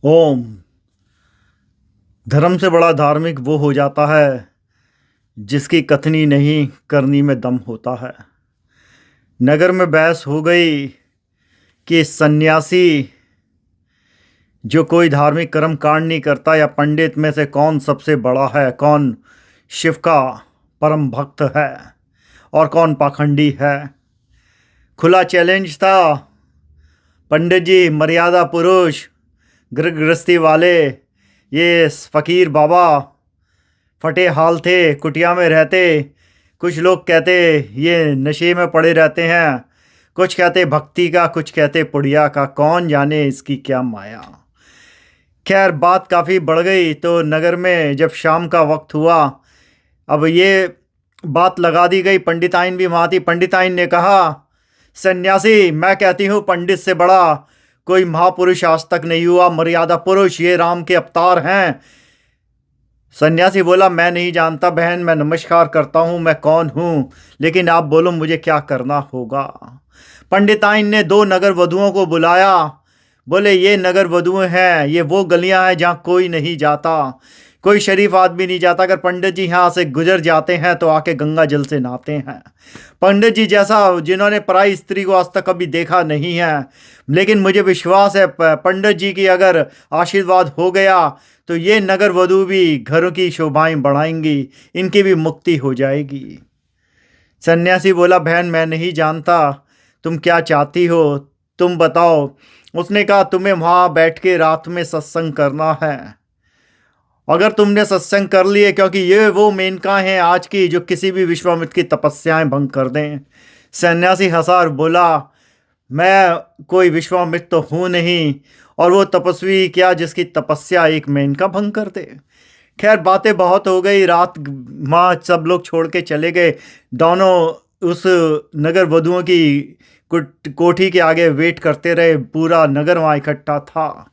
ओम। धर्म से बड़ा धार्मिक वो हो जाता है जिसकी कथनी नहीं करनी में दम होता है। नगर में बहस हो गई कि सन्यासी जो कोई धार्मिक कर्म कांड नहीं करता या पंडित में से कौन सबसे बड़ा है, कौन शिव का परम भक्त है और कौन पाखंडी है। खुला चैलेंज था। पंडित जी मर्यादा पुरुष, गृह गृहस्थी वाले, ये फकीर बाबा फटे हाल थे, कुटिया में रहते। कुछ लोग कहते ये नशे में पड़े रहते हैं, कुछ कहते भक्ति का, कुछ कहते पुड़िया का, कौन जाने इसकी क्या माया। खैर बात काफ़ी बढ़ गई तो नगर में जब शाम का वक्त हुआ, अब ये बात लगा दी गई। पंडिताइन भी वहाँ थी। पंडिताइन ने कहा, सन्यासी मैं कहती हूँ पंडित से बड़ा कोई महापुरुष आज तक नहीं हुआ। मर्यादा पुरुष ये राम के अवतार हैं। सन्यासी बोला, मैं नहीं जानता बहन, मैं नमस्कार करता हूँ, मैं कौन हूँ, लेकिन आप बोलो मुझे क्या करना होगा। पंडिताइन ने दो नगर वधुओं को बुलाया। बोले ये नगर वधुएं हैं, ये वो गलियां हैं जहाँ कोई नहीं जाता, कोई शरीफ आदमी नहीं जाता। अगर पंडित जी यहाँ से गुजर जाते हैं तो आके गंगा जल से नहाते हैं। पंडित जी जैसा जिन्होंने पराई स्त्री को आज तक कभी देखा नहीं है, लेकिन मुझे विश्वास है पंडित जी की अगर आशीर्वाद हो गया तो ये नगर वधु भी घरों की शोभाएं बढ़ाएंगी, इनकी भी मुक्ति हो जाएगी। सन्यासी बोला, बहन मैं नहीं जानता तुम क्या चाहती हो, तुम बताओ। उसने कहा, तुम्हें वहाँ बैठ के रात में सत्संग करना है। अगर तुमने सत्संग कर लिए, क्योंकि ये वो मेनका हैं आज की जो किसी भी विश्वामित्र की तपस्याएं भंग कर दें। सन्यासी हंसा और बोला, मैं कोई विश्वामित्र तो हूँ नहीं, और वो तपस्वी क्या जिसकी तपस्या एक मेनका भंग कर दे। खैर बातें बहुत हो गई। रात माँ सब लोग छोड़ के चले गए। दोनों उस नगर वधुओं की कोठी के आगे वेट करते रहे। पूरा नगर वहाँ इकट्ठा था।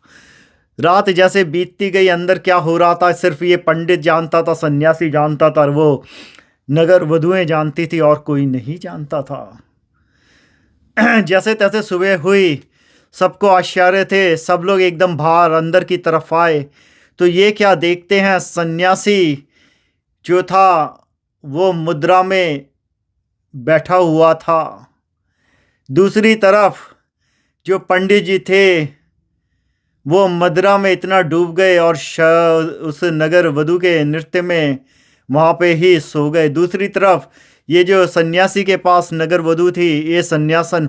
रात जैसे बीतती गई, अंदर क्या हो रहा था सिर्फ ये पंडित जानता था, सन्यासी जानता था, और वो नगर वधुएं जानती थी, और कोई नहीं जानता था। जैसे तैसे सुबह हुई, सबको आश्चर्य थे। सब लोग एकदम बाहर अंदर की तरफ आए तो ये क्या देखते हैं, सन्यासी जो था वो मुद्रा में बैठा हुआ था। दूसरी तरफ जो पंडित जी थे वो मुद्रा में इतना डूब गए और उस नगर वधु के नृत्य में वहाँ पे ही सो गए। दूसरी तरफ ये जो सन्यासी के पास नगर वधु थी, ये सन्यासन